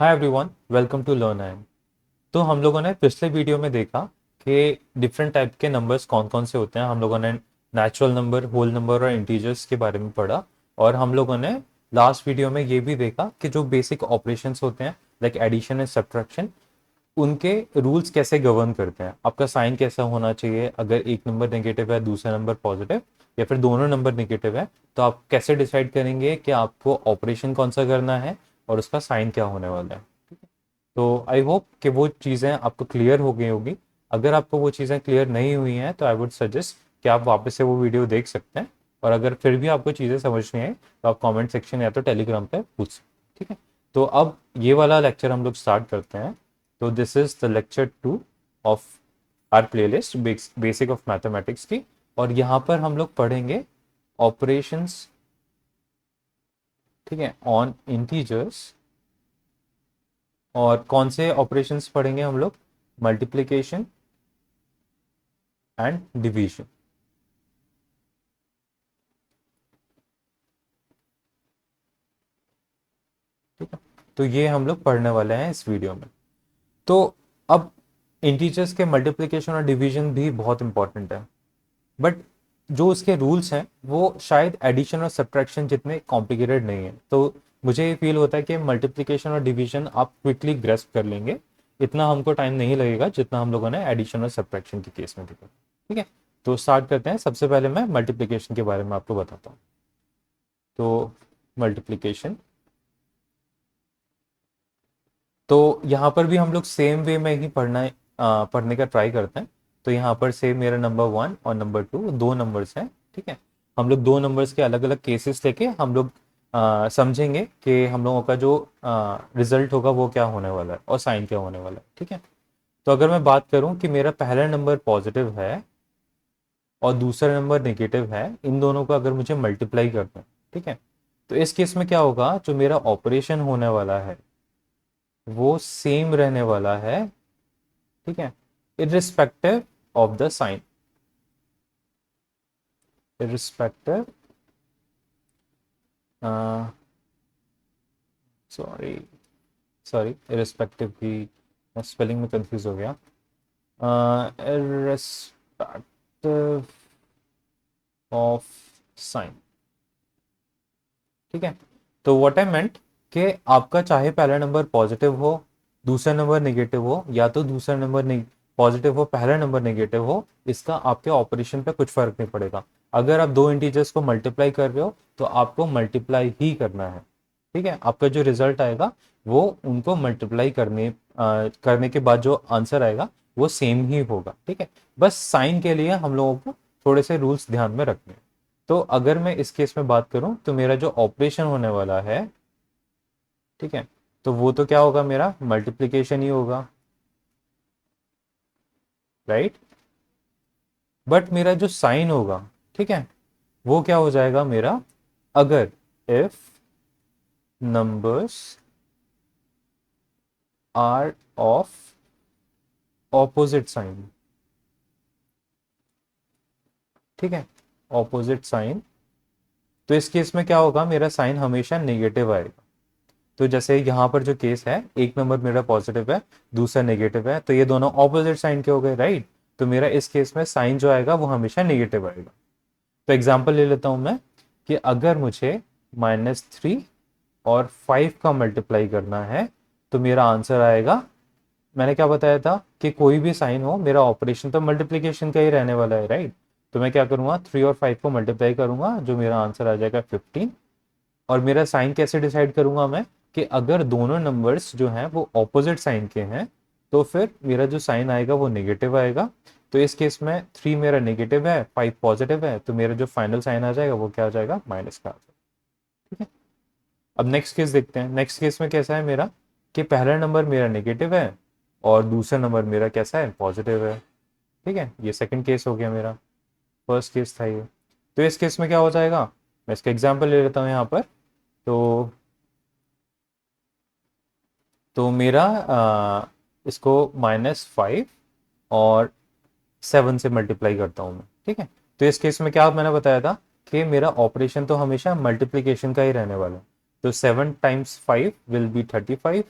Hi everyone, welcome to learn and. तो हम लोगों ने पिछले वीडियो में देखा कि डिफरेंट टाइप के नंबर्स कौन कौन से होते हैं। हम लोगों ने नेचुरल नंबर, होल नंबर और इंटीजर्स के बारे में पढ़ा। और हम लोगों ने लास्ट वीडियो में ये भी देखा कि जो बेसिक ऑपरेशंस होते हैं लाइक एडिशन एंड सब्ट्रैक्शन, उनके रूल्स कैसे गवर्न करते हैं। आपका साइन कैसा होना चाहिए, अगर एक नंबर नेगेटिव है दूसरा नंबर पॉजिटिव, या फिर दोनों नंबर नेगेटिव है, तो आप कैसे डिसाइड करेंगे कि आपको ऑपरेशन कौन सा करना है और उसका साइन क्या होने वाला है। तो आई होप कि वो चीज़ें आपको क्लियर हो गई होगी। अगर आपको वो चीज़ें क्लियर नहीं हुई हैं तो आई वुड सजेस्ट कि आप वापस से वो वीडियो देख सकते हैं। और अगर फिर भी आपको चीज़ें समझ नहीं आई तो आप कमेंट सेक्शन या तो टेलीग्राम पे पूछ सकते हैं, ठीक है। तो अब ये वाला लेक्चर हम लोग स्टार्ट करते हैं। तो this is the lecture 2 of our playlist basic of mathematics की। और यहाँ पर हम लोग पढ़ेंगे ऑपरेशंस, ठीक है, ऑन इंटीजर्स। और कौन से ऑपरेशंस पढ़ेंगे हम लोग? Multiplication and division. ठीक है, तो ये हम लोग पढ़ने वाले हैं इस वीडियो में। तो अब इंटीजर्स के मल्टीप्लिकेशन और डिवीजन भी बहुत इंपॉर्टेंट है, बट जो उसके रूल्स हैं वो शायद एडिशन और सब्ट्रैक्शन जितने कॉम्प्लिकेटेड नहीं है। तो मुझे ये फील होता है कि मल्टीप्लिकेशन और डिवीजन आप क्विकली ग्रेस्प कर लेंगे। इतना हमको टाइम नहीं लगेगा जितना हम लोगों ने एडिशन और सब्ट्रैक्शन के केस में देखा। ठीक है, तो स्टार्ट करते हैं। सबसे पहले मैं मल्टीप्लिकेशन के बारे में आपको बताता हूँ। तो मल्टीप्लिकेशन, तो यहाँ पर भी हम लोग सेम वे में ही पढ़ने का ट्राई करते हैं। तो यहाँ पर से मेरा नंबर 1 और नंबर 2 दो नंबर्स हैं, ठीक है। हम लोग दो नंबर्स के अलग अलग केसेस लेके हम लोग समझेंगे कि हम लोगों का जो रिजल्ट होगा वो क्या होने वाला है और साइन क्या होने वाला है, ठीक है। तो अगर मैं बात करूं कि मेरा पहला नंबर पॉजिटिव है और दूसरा नंबर नेगेटिव है, इन दोनों को अगर मुझे मल्टीप्लाई करना है, ठीक है, तो इस केस में क्या होगा, जो मेरा ऑपरेशन होने वाला है वो सेम रहने वाला है, ठीक है, irrespective of the sign. Irrespective, sorry sorry, irrespective की स्पेलिंग में कंफ्यूज हो गया। इरिस्पेक्टिव ऑफ साइन, ठीक है। तो व्हाट आई मेंट कि आपका चाहे पहला नंबर पॉजिटिव हो दूसरा नंबर नेगेटिव हो, या तो दूसरा नंबर पॉजिटिव हो पहला नंबर नेगेटिव हो, इसका आपके ऑपरेशन पे कुछ फर्क नहीं पड़ेगा। अगर आप दो इंटीजर्स को मल्टीप्लाई कर रहे हो तो आपको मल्टीप्लाई ही करना है, ठीक है। आपका जो रिजल्ट आएगा वो उनको मल्टीप्लाई करने के बाद जो आंसर आएगा वो सेम ही होगा, ठीक है। बस साइन के लिए हम लोगों को थोड़े से रूल्स ध्यान में रखने हैं। तो अगर मैं इस केस में बात करूं तो मेरा जो ऑपरेशन होने वाला है, ठीक है, तो वो तो क्या होगा, मेरा मल्टीप्लिकेशन ही होगा, राइट। बट मेरा जो साइन होगा, ठीक है, वो क्या हो जाएगा मेरा, अगर if numbers are of opposite sign, ठीक है, ऑपोजिट साइन, तो इस केस में क्या होगा, मेरा साइन हमेशा नेगेटिव आएगा। तो जैसे यहाँ पर जो केस है, एक नंबर मेरा पॉजिटिव है दूसरा नेगेटिव है, तो ये दोनों ऑपोजिट साइन के हो गए, राइट। तो मेरा इस केस में साइन जो आएगा वो हमेशा नेगेटिव आएगा। तो एग्जांपल ले लेता हूं मैं कि अगर मुझे -3 और 5 का मल्टीप्लाई करना है तो मेरा आंसर आएगा, मैंने क्या बताया था कि कोई भी साइन हो मेरा ऑपरेशन तो मल्टीप्लीकेशन का ही रहने वाला है, राइट। तो मैं क्या करूंगा, 3 और 5 को मल्टीप्लाई करूंगा, जो मेरा आंसर आ जाएगा 15। और मेरा साइन कैसे डिसाइड करूंगा मैं, कि अगर दोनों नंबर्स जो हैं वो ऑपोजिट साइन के हैं तो फिर मेरा जो साइन आएगा वो नेगेटिव आएगा। तो इस केस में 3 मेरा नेगेटिव है 5 पॉजिटिव है, तो मेरा जो फाइनल साइन आ जाएगा वो क्या आ जाएगा, माइनस का आ जाएगा, ठीक है। अब नेक्स्ट केस देखते हैं। नेक्स्ट केस में कैसा है मेरा, कि पहला नंबर मेरा नेगेटिव है और दूसरा नंबर मेरा कैसा है, पॉजिटिव है, ठीक है। ये सेकंड केस हो गया मेरा, फर्स्ट केस था ये। तो इस केस में क्या हो जाएगा, मैं इसका एग्जांपल ले लेता हूँ यहाँ पर। तो मेरा इसको -5 और 7 से मल्टीप्लाई करता हूँ मैं, ठीक है। तो इस केस में क्या मैंने बताया था कि मेरा ऑपरेशन तो हमेशा मल्टीप्लीकेशन का ही रहने वाला है। तो 7 टाइम्स 5 विल बी 35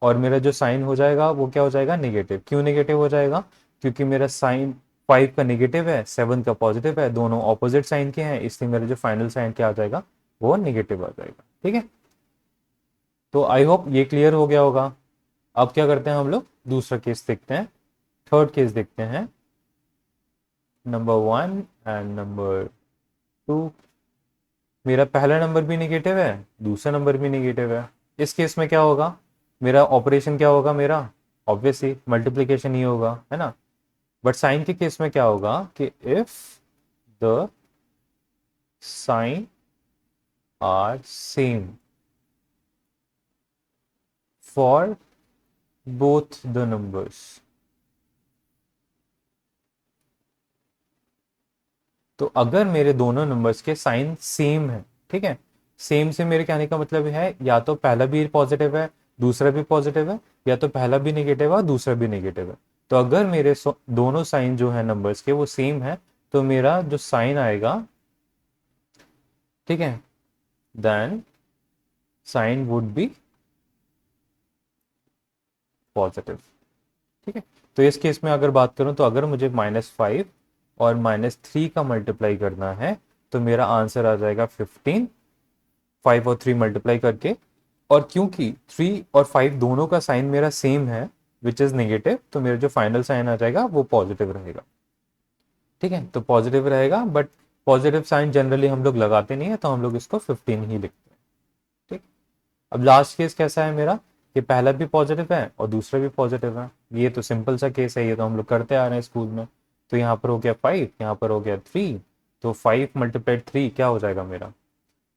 और मेरा जो साइन हो जाएगा वो क्या हो जाएगा, नेगेटिव। क्यों नेगेटिव हो जाएगा, क्योंकि मेरा साइन 5 का नेगेटिव है, 7 का पॉजिटिव है, दोनों ऑपोजिट साइन के हैं, इसलिए मेरा जो फाइनल साइन क्या आ जाएगा, वो नेगेटिव आ जाएगा। ठीक है, तो आई होप ये क्लियर हो गया होगा। अब क्या करते हैं हम लोग, दूसरा केस देखते हैं, थर्ड केस देखते हैं, नंबर 1 एंड नंबर 2। मेरा पहला नंबर भी नेगेटिव है, दूसरा नंबर भी नेगेटिव है। इस केस में क्या होगा, मेरा ऑपरेशन क्या होगा, मेरा ऑब्वियसली मल्टीप्लीकेशन ही होगा, है ना। बट साइन के केस में क्या होगा कि if the sign are same for both the numbers, तो अगर मेरे दोनों नंबर्स के साइन सेम है, ठीक है, सेम से मेरे कहने का मतलब है या तो पहला भी पॉजिटिव है दूसरा भी पॉजिटिव है, या तो पहला भी नेगेटिव है दूसरा भी नेगेटिव है। तो अगर मेरे दोनों साइन जो है नंबर्स के वो सेम है, तो मेरा जो साइन आएगा, ठीक है, then sign would be positive. ठीक है, तो इस केस में अगर बात करूं, तो अगर मुझे -5 और -3 का मल्टीप्लाई करना है, तो मेरा आंसर आ जाएगा 15, 5 और 3 मल्टीप्लाई करके। और क्योंकि 3 और 5 दोनों का साइन मेरा सेम है, विच इज नेगेटिव, तो मेरा जो फाइनल साइन आ जाएगा वो पॉजिटिव रहेगा। ठीक है, तो पॉजिटिव रहेगा, बट पॉजिटिव साइन जनरली हम लोग लगाते नहीं है, तो हम लोग इसको 15 ही लिखते हैं। ठीक, अब लास्ट केस कैसा है मेरा, कि पहला भी पॉजिटिव है और दूसरा भी पॉजिटिव है। ये तो सिंपल सा केस है, ये तो हम लोग करते आ रहे हैं स्कूल में। तो यहाँ पर हो गया 5, यहाँ पर हो गया 3, तो 5 मल्टीप्लाइड 3 क्या हो जाएगा मेरा,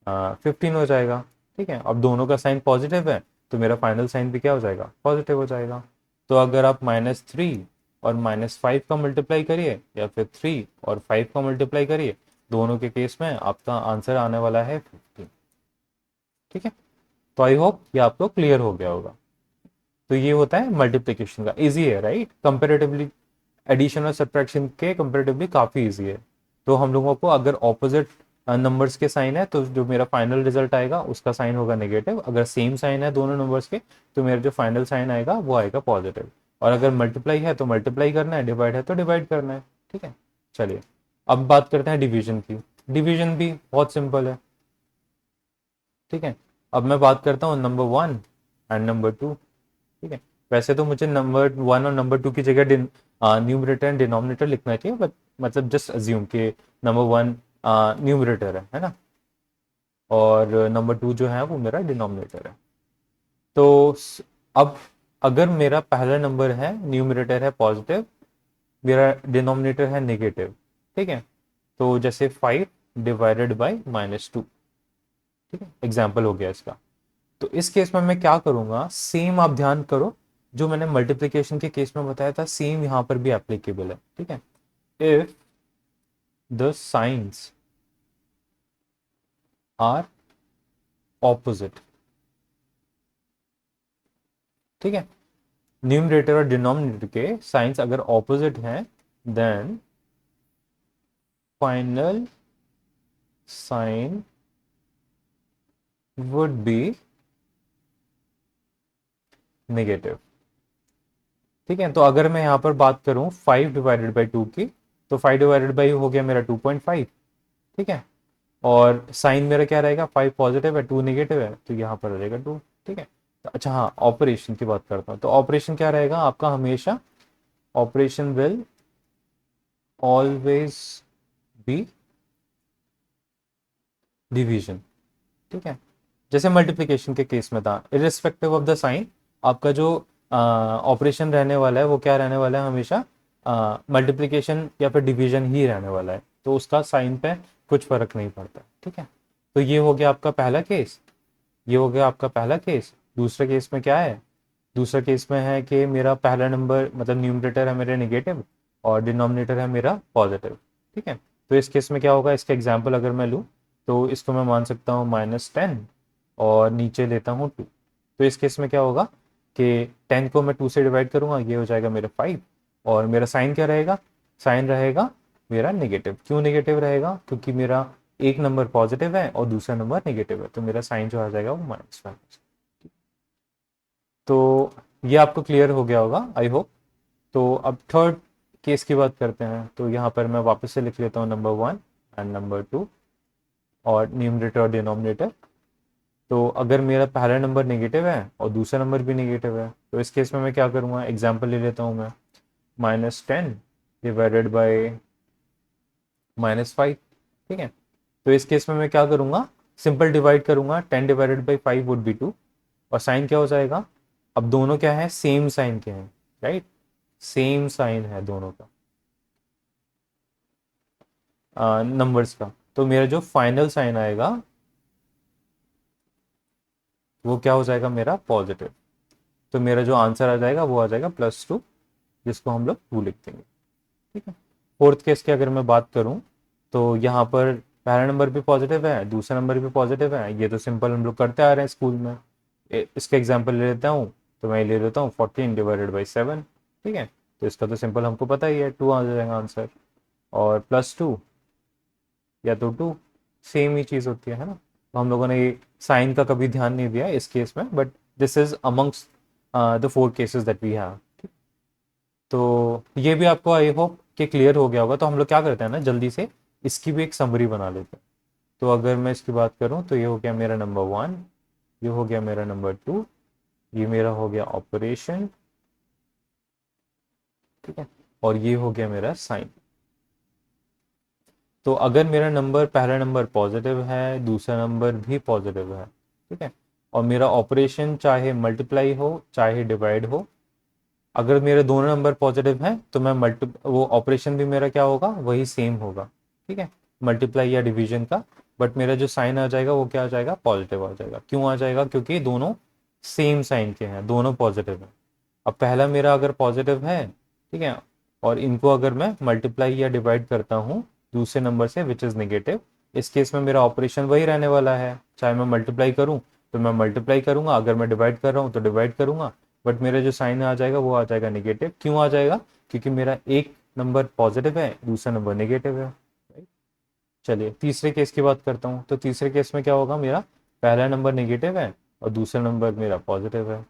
15 हो जाएगा। ठीक है, अब दोनों का साइन पॉजिटिव है, तो मेरा फाइनल साइन भी क्या हो जाएगा, पॉजिटिव हो जाएगा। तो अगर आप -3 और -5 का मल्टीप्लाई करिए, या फिर 3 और 5 का मल्टीप्लाई करिए, दोनों के केस में आपका आंसर आने वाला है 15। ठीक है, तो आई होप ये आपको क्लियर हो गया होगा। तो ये होता है मल्टीप्लीकेशन का, इजी है राइट, कंपेरेटिवली एडिशन और सब्ट्रैक्शन के कंपेरेटिवली काफ़ी इजी है। तो हम लोगों को अगर ऑपोजिट नंबर्स के साइन है, तो जो मेरा फाइनल रिजल्ट आएगा उसका साइन होगा नेगेटिव। अगर सेम साइन है दोनों नंबर्स के, तो मेरा जो फाइनल साइन आएगा वो आएगा पॉजिटिव। और अगर मल्टीप्लाई है तो मल्टीप्लाई करना है, डिवाइड है तो डिवाइड करना है। ठीक है, चलिए अब बात करते हैं डिवीजन की। डिवीजन भी बहुत सिंपल है। ठीक है, अब मैं बात करता हूँ नंबर 1 एंड नंबर 2। ठीक है, वैसे तो मुझे नंबर 1 और नंबर 2 की जगह न्यूमरेटर एंड डिनोमिनेटर लिखना चाहिए, बट मतलब जस्ट अज्यूम कि नंबर 1 न्यूमरेटर है ना, और नंबर 2 जो है वो मेरा डिनोमिनेटर है। तो अब अगर मेरा पहला नंबर है न्यूमरेटर है पॉजिटिव, मेरा डिनोमिनेटर है नेगेटिव, ठीक है, तो जैसे 5 डिवाइडेड बाई -2। ठीक है, एग्जाम्पल हो गया इसका। तो इस केस में मैं क्या करूंगा, सेम आप ध्यान करो, जो मैंने मल्टीप्लिकेशन के केस में बताया था सेम यहां पर भी एप्लीकेबल है। ठीक है, if the signs are opposite, ठीक है, न्यूमरेटर और डिनोमिनेटर के साइंस अगर ऑपोजिट हैं, then final sign would be negative. ठीक है, तो अगर मैं यहां पर बात करूं 5 डिवाइडेड बाई 2 की, तो 5 डिवाइडेड बाई हो गया मेरा 2.5। ठीक है, और साइन मेरा क्या रहेगा, 5 पॉजिटिव है 2 नेगेटिव है, तो यहाँ पर रहेगा 2। ठीक है, तो अच्छा हाँ, ऑपरेशन की बात करता हूँ, तो ऑपरेशन क्या रहेगा आपका, हमेशा operation will always be division. ठीक है, जैसे मल्टीप्लिकेशन के केस में था, इरिस्पेक्टिव ऑफ द साइन, आपका जो ऑपरेशन रहने वाला है वो क्या रहने वाला है, हमेशा मल्टीप्लिकेशन या फिर डिवीजन ही रहने वाला है, तो उसका साइन पे कुछ फर्क नहीं पड़ता। ठीक है, तो ये हो गया आपका पहला केस, ये हो गया आपका पहला केस। दूसरे केस में क्या है, दूसरा केस में है कि मेरा पहला नंबर मतलब न्यूमरेटर है मेरे नेगेटिव और डिनोमिनेटर है मेरा पॉजिटिव। ठीक है, तो इस केस में क्या होगा, इसका एग्जाम्पल अगर मैं लूँ, तो इसको मैं मान सकता हूँ -10 और नीचे लेता हूँ 2। तो इस केस में क्या होगा कि 10 को मैं 2 से डिवाइड करूंगा, ये हो जाएगा मेरा 5, और मेरा साइन क्या रहेगा, साइन रहेगा मेरा नेगेटिव। क्यों नेगेटिव रहेगा, क्योंकि मेरा एक नंबर पॉजिटिव है और दूसरा नंबर नेगेटिव है, तो मेरा साइन जो आ जाएगा वो -5। तो ये आपको क्लियर हो गया होगा आई होप। तो अब थर्ड केस की बात करते हैं। तो यहाँ पर मैं वापस से लिख लेता हूँ नंबर 1 एंड नंबर 2 और न्यूमरेटर और डिनोमिनेटर। तो अगर मेरा पहला नंबर नेगेटिव है और दूसरा नंबर भी नेगेटिव है तो इस केस में मैं क्या करूँगा, एग्जाम्पल ले लेता हूँ मैं, -10 डिवाइडेड बाई -5। ठीक है, तो इस केस में मैं क्या करूँगा, सिंपल डिवाइड करूँगा, 10 डिवाइडेड बाई 5 वुड बी 2। और साइन क्या हो जाएगा, अब दोनों क्या है, सेम साइन के हैं, राइट, सेम साइन है दोनों का नंबर्स का। तो मेरा जो फाइनल साइन आएगा वो क्या हो जाएगा, मेरा पॉजिटिव। तो मेरा जो आंसर आ जाएगा वो आ जाएगा +2, जिसको हम लोग 2 लिख देंगे। ठीक है, फोर्थ केस की अगर मैं बात करूं तो यहाँ पर पहला नंबर भी पॉजिटिव है, दूसरा नंबर भी पॉजिटिव है। ये तो सिंपल हम लोग करते आ रहे हैं स्कूल में। इसका एग्जाम्पल ले लेता हूँ, तो मैं ले लेता हूँ 14 डिवाइडेड बाई 7। ठीक है, तो इसका तो सिंपल हमको पता ही है, 2 आ जाएगा आंसर। और +2 या तो 2, सेम ही चीज़ होती है ना। तो हम लोगों ने ये साइन का कभी ध्यान नहीं दिया इस केस में, but this is amongst the 4 cases that we have. तो ये भी आपको आई होप कि क्लियर हो गया होगा। तो हम लोग क्या करते हैं ना, जल्दी से इसकी भी एक समरी बना लेते हैं। तो अगर मैं इसकी बात करूं तो ये हो गया मेरा नंबर 1, ये हो गया मेरा नंबर 2, ये मेरा हो गया ऑपरेशन। ठीक है, और ये हो गया मेरा साइन। तो अगर मेरा नंबर, पहला नंबर पॉजिटिव है, दूसरा नंबर भी पॉजिटिव है, ठीक है, और मेरा ऑपरेशन चाहे मल्टीप्लाई हो चाहे डिवाइड हो, अगर मेरे दोनों नंबर पॉजिटिव हैं तो मैं मल्टी वो ऑपरेशन भी मेरा क्या होगा, वही सेम होगा। ठीक है, मल्टीप्लाई या डिवीजन का। बट मेरा जो साइन आ जाएगा वो क्या आ जाएगा, पॉजिटिव आ जाएगा। क्यों आ जाएगा, क्योंकि दोनों सेम साइन के हैं, दोनों पॉजिटिव हैं। अब पहला मेरा अगर पॉजिटिव है, ठीक है, और इनको अगर मैं मल्टीप्लाई या डिवाइड करता हूँ दूसरे नंबर से विच इज़ नेगेटिव, इस केस में मेरा ऑपरेशन वही रहने वाला है। चाहे मैं मल्टीप्लाई करूँ तो मैं मल्टीप्लाई करूंगा, अगर मैं डिवाइड कर रहा हूँ तो डिवाइड करूंगा। बट मेरा जो साइन आ जाएगा वो आ जाएगा नेगेटिव। क्यों आ जाएगा, क्योंकि मेरा एक नंबर पॉजिटिव है, दूसरा नंबर नेगेटिव है। चलिए तीसरे केस की बात करता हूँ। तो तीसरे केस में क्या होगा, मेरा पहला नंबर नेगेटिव है और दूसरा नंबर मेरा पॉजिटिव है,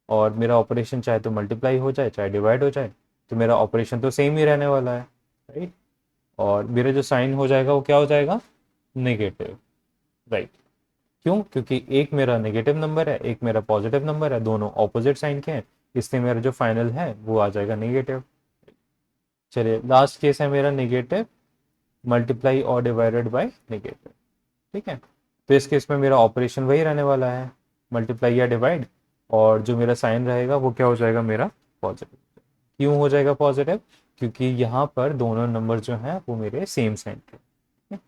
और मेरा ऑपरेशन चाहे तो मल्टीप्लाई हो जाए चाहे डिवाइड हो जाए, तो मेरा ऑपरेशन तो सेम ही रहने वाला है, राइट। और मेरा जो साइन हो जाएगा वो क्या हो जाएगा, नेगेटिव, राइट। क्यों, क्योंकि एक मेरा नेगेटिव नंबर है, एक मेरा पॉजिटिव नंबर है, दोनों ऑपोजिट साइन के हैं, इसलिए मेरा जो फाइनल है वो आ जाएगा नेगेटिव। चलिए लास्ट केस है मेरा नेगेटिव मल्टीप्लाई और डिवाइडेड बाय नेगेटिव। ठीक है, तो इस केस में मेरा ऑपरेशन वही रहने वाला है, मल्टीप्लाई या डिवाइड, और जो मेरा साइन रहेगा वो क्या हो जाएगा, मेरा पॉजिटिव। क्यों हो जाएगा पॉजिटिव, क्योंकि यहाँ पर दोनों नंबर जो हैं वो मेरे सेम साइन के हैं।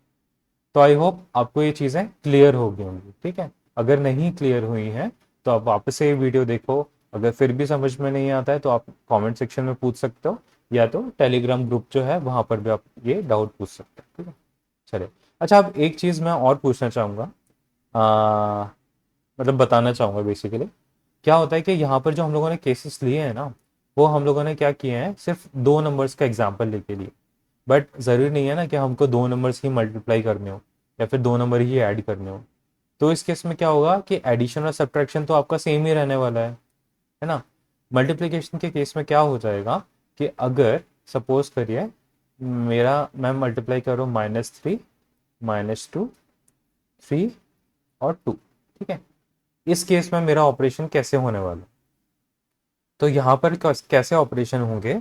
तो आई होप आपको ये चीज़ें क्लियर हो गई होंगी। ठीक है, अगर नहीं क्लियर हुई हैं तो आप वापस से ये वीडियो देखो। अगर फिर भी समझ में नहीं आता है तो आप कमेंट सेक्शन में पूछ सकते हो, या तो टेलीग्राम ग्रुप जो है वहाँ पर भी आप ये डाउट पूछ सकते हो। ठीक है, चलिए। अच्छा, अब एक चीज़ मैं और पूछना चाहूँगा, मतलब बताना चाहूँगा बेसिकली। क्या होता है कि यहाँ पर जो हम लोगों ने केसेस लिए हैं ना, वो हम लोगों ने क्या किए हैं, सिर्फ 2 नंबर्स का एग्जाम्पल लेके लिए। बट ज़रूरी नहीं है ना कि हमको 2 नंबर्स ही मल्टीप्लाई करने हो या फिर 2 नंबर ही ऐड करने हो। तो इस केस में क्या होगा कि एडिशन और सब्ट्रैक्शन तो आपका सेम ही रहने वाला है ना। मल्टीप्लिकेशन के केस में क्या हो जाएगा कि अगर सपोज करिए मेरा, मैं मल्टीप्लाई कर रहा हूँ -3, -2, 3 और 2। ठीक है, इस केस में मेरा ऑपरेशन कैसे होने वाला, तो यहाँ पर कैसे ऑपरेशन होंगे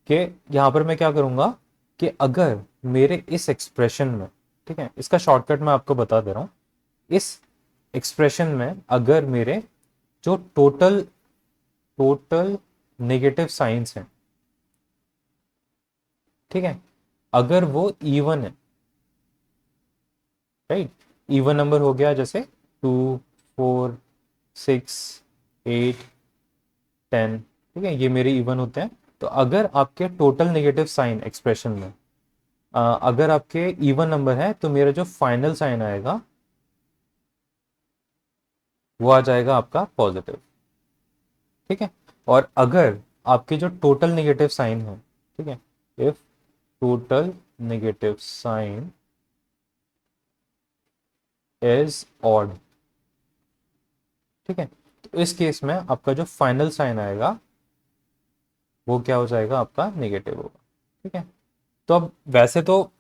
कि यहाँ पर मैं क्या करूँगा कि अगर मेरे इस एक्सप्रेशन में, ठीक है, इसका शॉर्टकट मैं आपको बता दे रहा हूँ। इस एक्सप्रेशन में अगर मेरे जो टोटल टोटल नेगेटिव साइंस हैं, ठीक है, अगर वो इवन है, राइट, इवन नंबर हो गया जैसे 2, 4, 6, 8, 10, ठीक है, ये मेरे इवन होते हैं। तो अगर आपके टोटल नेगेटिव साइन एक्सप्रेशन में अगर आपके इवन नंबर है तो मेरा जो फाइनल साइन आएगा वो आ जाएगा आपका पॉजिटिव। ठीक है, और अगर आपके जो टोटल नेगेटिव साइन है, ठीक है, if total negative sign is odd, ठीक है, तो इस केस में आपका जो फाइनल साइन आएगा वो क्या हो जाएगा, आपका नेगेटिव होगा। ठीक है, तो अब वैसे तो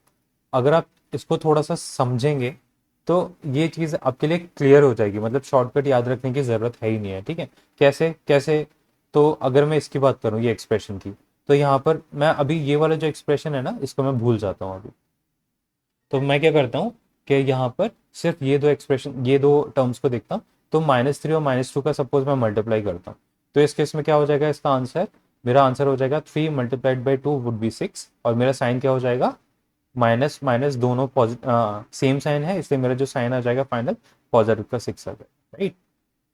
अगर आप इसको थोड़ा सा समझेंगे तो ये चीज़ आपके लिए क्लियर हो जाएगी, मतलब शॉर्टकट याद रखने की ज़रूरत है ही नहीं है। ठीक है, कैसे कैसे, तो अगर मैं इसकी बात करूँ ये एक्सप्रेशन की, तो यहाँ पर मैं अभी ये वाला जो एक्सप्रेशन है ना इसको मैं भूल जाता हूँ अभी। तो मैं क्या करता हूँ कि यहाँ पर सिर्फ ये दो एक्सप्रेशन, ये दो टर्म्स को देखता हूँ। तो -3 और -2 का सपोज मैं मल्टीप्लाई करता हूँ, तो इस केस में क्या हो जाएगा, इसका आंसर, मेरा आंसर हो जाएगा 3 मल्टीप्लाइड बाई 2 वुड बी 6, और मेरा साइन क्या हो जाएगा, माइनस माइनस दोनों सेम साइन है, इसलिए मेरा जो साइन आ जाएगा फाइनल पॉजिटिव का 6 आ जाएगा। राइट,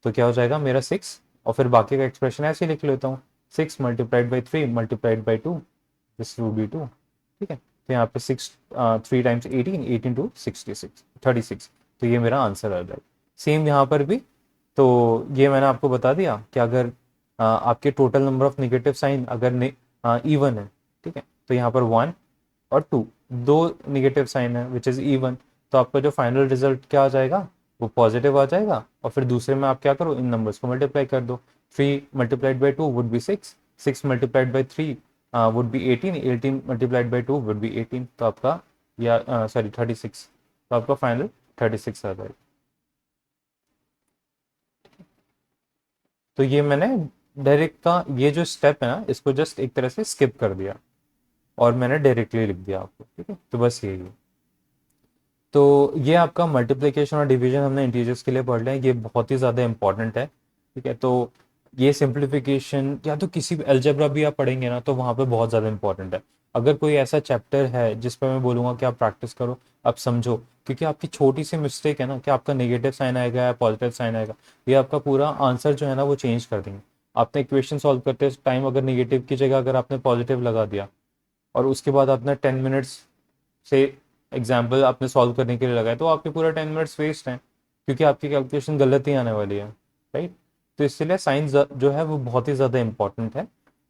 तो क्या हो जाएगा मेरा 6, और फिर बाकी का एक्सप्रेशन ऐसे ही लिख लेता हूँ, 6 multiplied by 3 multiplied by 2, this will be 2। ठीक है, तो यहाँ पे 6 3 टाइम्स 18, 18 टू 66, 36, तो ये मेरा आंसर आ जाएगा। सेम यहाँ पर भी, तो ये मैंने आपको बता दिया कि अगर आपके total number of negative sign अगर इवन है, ठीक है, तो यहाँ पर 1 और 2, दो नेगेटिव साइन है विच इज़ इवन, तो आपका जो फाइनल रिजल्ट क्या आ जाएगा, वो पॉजिटिव आ जाएगा। और फिर दूसरे में आप क्या करो, इन नंबर्स को मल्टीप्लाई कर दो, 3 multiplied by 2 would be 6, 6 multiplied by 3 would be 18, 18 multiplied by 2 would be 18, तो आपका, या सॉरी 36, तो आपका फाइनल 36 आ जाएगा। तो ये मैंने डायरेक्ट का ये जो स्टेप है ना इसको जस्ट एक तरह से स्किप कर दिया, और मैंने डायरेक्टली लिख दिया आपको। ठीक है, तो बस यही है। तो ये आपका मल्टीप्लिकेशन और डिवीजन हमने इंटीजर्स के लिए पढ़ लिया है, ये बहुत ही ज़्यादा इंपॉर्टेंट है। ठीक है, तो ये सिंप्लीफिकेशन या तो किसी भी अलजेब्रा भी आप पढ़ेंगे ना तो वहाँ पे बहुत ज़्यादा इंपॉर्टेंट है। अगर कोई ऐसा चैप्टर है जिस पर मैं बोलूँगा कि आप प्रैक्टिस करो, आप समझो, क्योंकि आपकी छोटी सी मिस्टेक है ना कि आपका नेगेटिव साइन आएगा या पॉजिटिव साइन आएगा, ये आपका पूरा आंसर जो है ना वो चेंज कर देंगे। आपने इक्वेशन सॉल्व करते टाइम अगर नेगेटिव की जगह अगर आपने पॉजिटिव लगा दिया, और उसके बाद आपने 10 मिनट्स से एग्जाम्पल आपने सॉल्व करने के लिए लगाए, तो आपके पूरा 10 मिनट्स वेस्ट हैं, क्योंकि आपकी कैलकुलेशन गलत ही आने वाली है। राइट, तो इसलिए साइंस जो है वो बहुत ही ज़्यादा इंपॉर्टेंट है,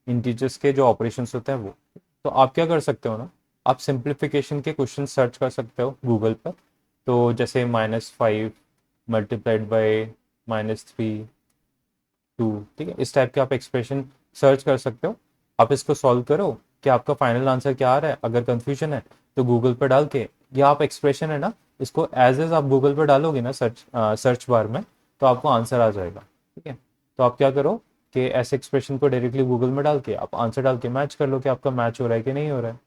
इंटीजर्स के जो ऑपरेशंस होते हैं वो। तो आप क्या कर सकते हो ना, आप सिंप्लीफिकेशन के क्वेश्चन सर्च कर सकते हो गूगल पर। तो जैसे -5 मल्टीप्लाइड बाई -3 2, ठीक है, इस टाइप के आप एक्सप्रेशन सर्च कर सकते हो। आप इसको सॉल्व करो कि आपका फाइनल आंसर क्या आ रहा है, अगर कंफ्यूजन है तो गूगल पर डाल के, या आप एक्सप्रेशन है ना इसको एज एज आप गूगल पर डालोगे ना सर्च बार में, तो आपको आंसर आ जाएगा। ठीक है, तो आप क्या करो कि ऐसे एक्सप्रेशन को डायरेक्टली गूगल में डाल के आप आंसर डाल के मैच कर लो कि आपका मैच हो रहा है कि नहीं हो रहा है।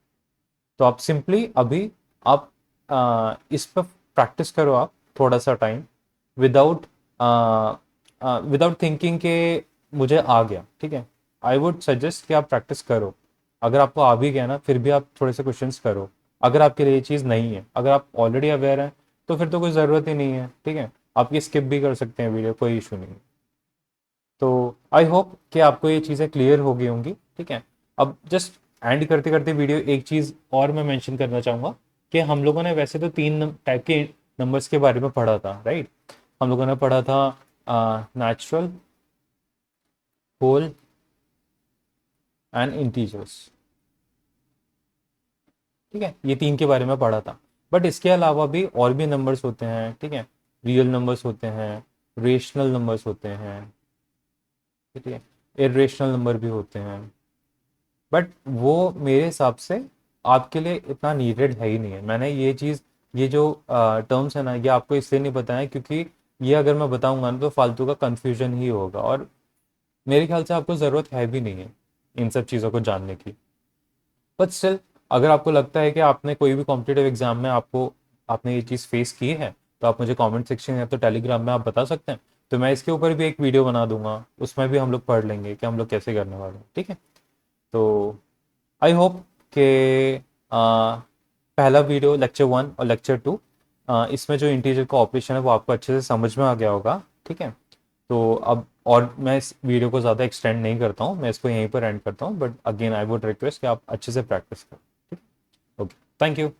तो आप सिंपली अभी आप इस पर प्रैक्टिस करो आप थोड़ा सा टाइम, विदाउट विदाउट थिंकिंग के मुझे आ गया। ठीक है, आई वुड सजेस्ट कि आप प्रैक्टिस करो। अगर आपको आ भी गया ना फिर भी आप थोड़े से क्वेश्चंस करो। अगर आपके लिए ये चीज़ नहीं है, अगर आप ऑलरेडी अवेयर हैं तो फिर तो कोई ज़रूरत ही नहीं है। ठीक है, आप ये स्किप भी कर सकते हैं वीडियो, कोई इशू नहीं है। तो आई होप कि आपको ये चीज़ें क्लियर हो गई होंगी। ठीक है, अब जस्ट एंड करते करते वीडियो एक चीज़ और मैं मेंशन करना चाहूँगा कि हम लोगों ने वैसे तो 3 टाइप के नंबर्स के बारे में पढ़ा था। राइट, हम लोगों ने पढ़ा था नेचुरल, होल एंड इंटीजर्स। ठीक है, ये 3 के बारे में पढ़ा था, बट इसके अलावा भी और भी नंबर्स होते हैं। ठीक है, रियल नंबर्स होते हैं, रेशनल नंबर्स होते हैं, ठीक है, इरेशनल नंबर भी होते हैं, बट वो मेरे हिसाब से आपके लिए इतना नीडेड है ही नहीं है। मैंने ये चीज़, ये जो टर्म्स है ना ये आपको इसलिए नहीं बताया क्योंकि ये अगर मैं बताऊंगा ना तो फालतू का कंफ्यूजन ही होगा, और मेरे ख्याल से आपको ज़रूरत है भी नहीं है इन सब चीज़ों को जानने की। बट स्टिल, अगर आपको लगता है कि आपने कोई भी कॉम्पिटेटिव एग्जाम में आपको आपने ये चीज़ फेस की है, तो आप मुझे कमेंट सेक्शन या तो टेलीग्राम में आप बता सकते हैं, तो मैं इसके ऊपर भी एक वीडियो बना दूंगा, उसमें भी हम लोग पढ़ लेंगे कि हम लोग कैसे करने वाले हैं। ठीक है, तो आई होप कि पहला वीडियो लेक्चर 1 और लेक्चर 2, इसमें जो इंटीजर का ऑपरेशन है वो आपको अच्छे से समझ में आ गया होगा। ठीक है, तो अब और मैं इस वीडियो को ज़्यादा एक्सटेंड नहीं करता हूँ, मैं इसको यहीं पर एंड करता हूँ, but again I would request कि आप अच्छे से प्रैक्टिस करें। ठीक है, ओके, थैंक यू।